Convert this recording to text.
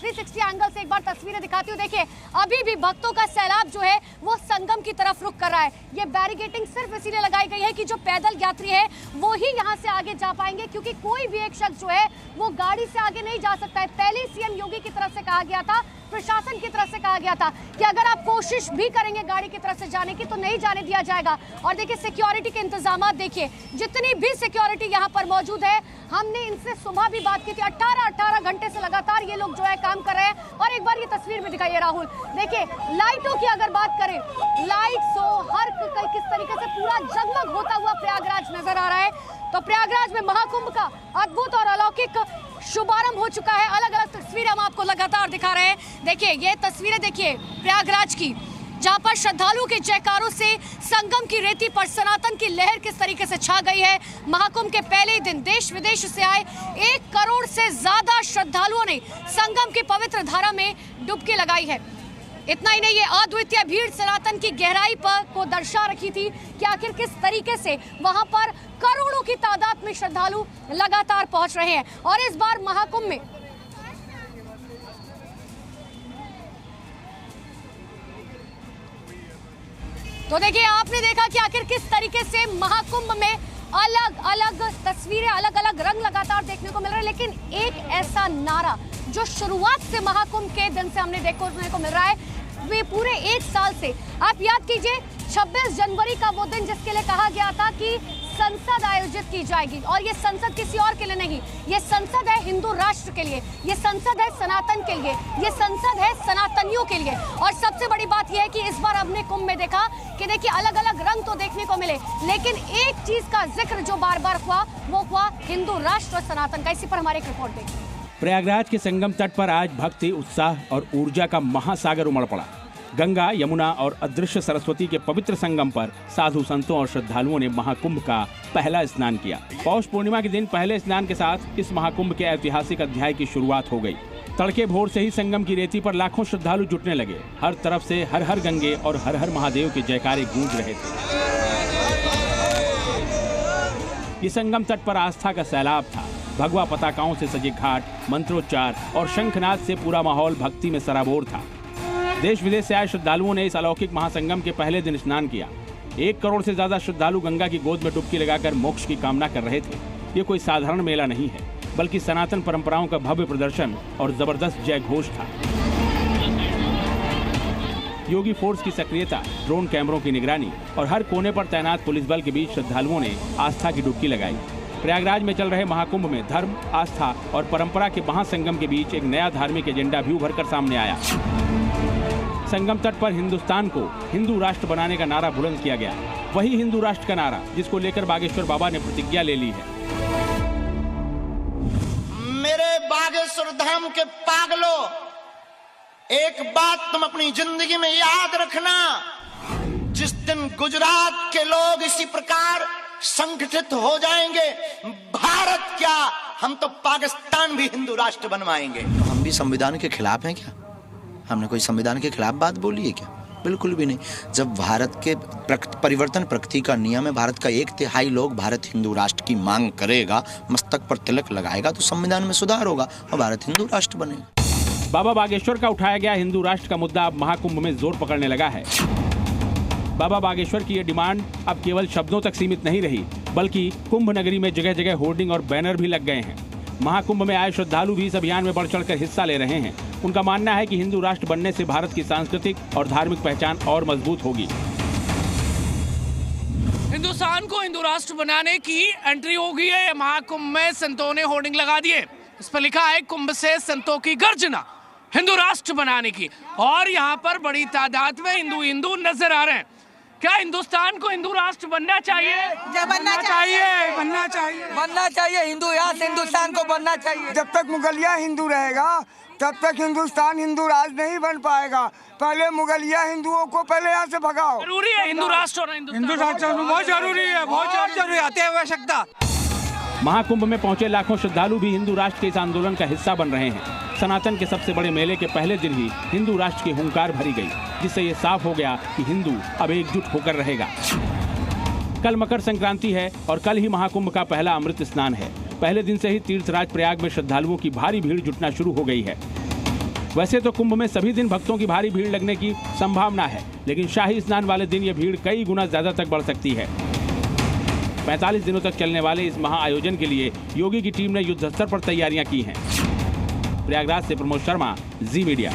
360 angle से एक बार तस्वीरें दिखाती हूँ। देखिए अभी भी भक्तों का सैलाब जो है वो संगम की तरफ रुख कर रहा है। ये बैरिकेडिंग सिर्फ इसीलिए लगाई गई है कि जो पैदल यात्री है वो ही यहाँ से आगे जा पाएंगे, क्योंकि कोई भी एक शख्स जो है वो गाड़ी से आगे नहीं जा सकता है। पहले सीएम योगी की तरफ से कहा गया था, प्रशासन की तरफ से कहा गया था कि अगर आप कोशिश भी करेंगे गाड़ी की तरफ से जाने की तो नहीं जाने दिया जाएगा। और देखिए सिक्योरिटी के इंतजाम देखिए, जितनी भी सिक्योरिटी यहाँ पर मौजूद है। हमने इनसे सुबह भी बात की थी, 18 घंटे से लगातार ये लोग जो है काम कर रहे हैं। और एक बार ये तस्वीर में दिखाइए राहुल, देखिए लाइटों की अगर बात करें, लाइट्स हो हर किस तरीके से पूरा जगमग होता हुआ प्रयागराज नजर आ रहा है। तो प्रयागराज में महाकुंभ का अद्भुत और अलौकिक शुभारंभ हो चुका है। अलग अलग तस्वीरें हम आपको लगातार दिखा रहे हैं। देखिए ये तस्वीरें देखिए प्रयागराज की, जहां पर श्रद्धालुओं के जयकारों से संगम की रेती पर सनातन की लहर किस तरीके से छा गई है। महाकुंभ के पहले ही दिन देश विदेश से आए 1 करोड़ से ज्यादा श्रद्धालुओं ने संगम की पवित्र धारा में डुबकी लगाई है। इतना ही नहीं, ये अद्वितीय भीड़ सनातन की गहराई पर को दर्शा रखी थी कि आखिर किस तरीके से वहां पर करोड़ों की तादाद में श्रद्धालु लगातार पहुंच रहे हैं। और इस बार महाकुंभ में तो देखिए आपने देखा कि आखिर किस तरीके से महाकुंभ में अलग अलग तस्वीरें, अलग अलग रंग लगातार देखने को मिल रहे हैं। लेकिन एक ऐसा नारा जो शुरुआत से महाकुंभ के दिन से हमने देखने को मिल रहा है, वे पूरे 1 साल से, आप याद कीजिए 26 जनवरी का वो दिन जिसके लिए कहा गया था कि संसद आयोजित की जाएगी। और ये संसद किसी और के लिए नहीं, ये संसद है हिंदू राष्ट्र के लिए, ये संसद है सनातन के लिए, ये संसद है सनातनियों के लिए। और सबसे बड़ी बात यह है कि इस बार हमने कुंभ में देखा कि देखिए अलग अलग रंग तो देखने को मिले, लेकिन एक चीज का जिक्र जो बार बार हुआ वो हुआ हिंदू राष्ट्र और सनातन का। इसी पर हमारे एक रिपोर्ट देखिए। प्रयागराज के संगम तट पर आज भक्ति, उत्साह और ऊर्जा का महासागर उमड़ पड़ा। गंगा, यमुना और अदृश्य सरस्वती के पवित्र संगम पर साधु संतों और श्रद्धालुओं ने महाकुंभ का पहला स्नान किया। पौष पूर्णिमा के दिन पहले स्नान के साथ इस महाकुंभ के ऐतिहासिक अध्याय की शुरुआत हो गई। तड़के भोर से ही संगम की रेती पर लाखों श्रद्धालु जुटने लगे। हर तरफ से हर हर गंगे और हर हर महादेव के जयकारे गूंज रहे थे। ये संगम तट पर आस्था का सैलाब था। भगवा पताकाओं से सजे घाट, मंत्रोच्चार और शंखनाद से पूरा माहौल भक्ति में सराबोर था। देश विदेश से आए श्रद्धालुओं ने इस अलौकिक महासंगम के पहले दिन स्नान किया। 1 करोड़ से ज्यादा श्रद्धालु गंगा की गोद में डुबकी लगाकर मोक्ष की कामना कर रहे थे। ये कोई साधारण मेला नहीं है, बल्कि सनातन परंपराओं का भव्य प्रदर्शन और जबरदस्त जय घोष था। योगी फोर्स की सक्रियता, ड्रोन कैमरों की निगरानी और हर कोने पर तैनात पुलिस बल के बीच श्रद्धालुओं ने आस्था की डुबकी लगाई। प्रयागराज में चल रहे महाकुंभ में धर्म, आस्था और परंपरा के महासंगम के बीच एक नया धार्मिक एजेंडा भी उभर कर सामने आया। संगम तट पर हिंदुस्तान को हिंदू राष्ट्र बनाने का नारा बुलंद किया गया। वही हिंदू राष्ट्र का नारा जिसको लेकर बागेश्वर बाबा ने प्रतिज्ञा ले ली है। मेरे बागेश्वर धाम के पागलों, एक बात तुम अपनी जिंदगी में याद रखना, जिस दिन गुजरात के लोग इसी प्रकार संगठित हो जाएंगे, भारत क्या, हम तो पाकिस्तान भी हिंदू राष्ट्र बनवाएंगे। तो हम भी संविधान के खिलाफ हैं क्या? हमने कोई संविधान के खिलाफ बात बोली है क्या? बिल्कुल भी नहीं। जब भारत के परिवर्तन प्रगति का नियम है, भारत का 1/3 लोग भारत हिंदू राष्ट्र की मांग करेगा, मस्तक पर तिलक लगाएगा, तो संविधान में सुधार होगा और भारत हिंदू राष्ट्र बनेगा। बाबा बागेश्वर का उठाया गया हिंदू राष्ट्र का मुद्दा अब महाकुंभ में जोर पकड़ने लगा है। बाबा बागेश्वर की ये डिमांड अब केवल शब्दों तक सीमित नहीं रही, बल्कि कुंभ नगरी में जगह जगह होर्डिंग और बैनर भी लग गए हैं। महाकुंभ में आए श्रद्धालु भी इस अभियान में बढ़ चढ़कर हिस्सा ले रहे हैं। उनका मानना है कि हिंदू राष्ट्र बनने से भारत की सांस्कृतिक और धार्मिक पहचान और मजबूत होगी। हिंदुस्तान को हिंदू राष्ट्र बनाने की एंट्री हो गई है। महाकुंभ में संतों ने होर्डिंग लगा दिए, इस पर लिखा है कुंभ से संतों की गर्जना, हिंदू राष्ट्र बनाने की। और यहाँ पर बड़ी तादाद में हिंदू नजर आ रहे हैं। क्या हिंदुस्तान को हिंदू राष्ट्र बनना चाहिए? बनना चाहिए। हिंदू हिंदुस्तान को बनना चाहिए। जब तक मुगलिया हिंदू रहेगा तब तक हिंदुस्तान हिंदू राष्ट्र नहीं बन पाएगा। पहले मुगलिया हिंदुओं को पहले यहाँ से भगाओ। जरूरी है हिंदू राष्ट्र और हिंदू राष्ट्र बहुत जरूरी है, बहुत जरूरी, अति आवश्यकता। महाकुंभ में पहुंचे लाखों श्रद्धालु भी हिंदू राष्ट्र के इस आंदोलन का हिस्सा बन रहे हैं। सनातन के सबसे बड़े मेले के पहले दिन ही हिंदू राष्ट्र की हुंकार भरी गई, जिससे ये साफ हो गया कि हिंदू अब एकजुट होकर रहेगा। कल मकर संक्रांति है और कल ही महाकुंभ का पहला अमृत स्नान है। पहले दिन से ही तीर्थराज प्रयाग में श्रद्धालुओं की भारी भीड़ जुटना शुरू हो गई है। वैसे तो कुंभ में सभी दिन भक्तों की भारी भीड़ लगने की संभावना है, लेकिन शाही स्नान वाले दिन ये भीड़ कई गुना ज्यादा तक बढ़ सकती है। 45 दिनों तक चलने वाले इस महाआयोजन के लिए योगी की टीम ने युद्ध स्तर पर तैयारियां की हैं। प्रयागराज से प्रमोद शर्मा, जी मीडिया।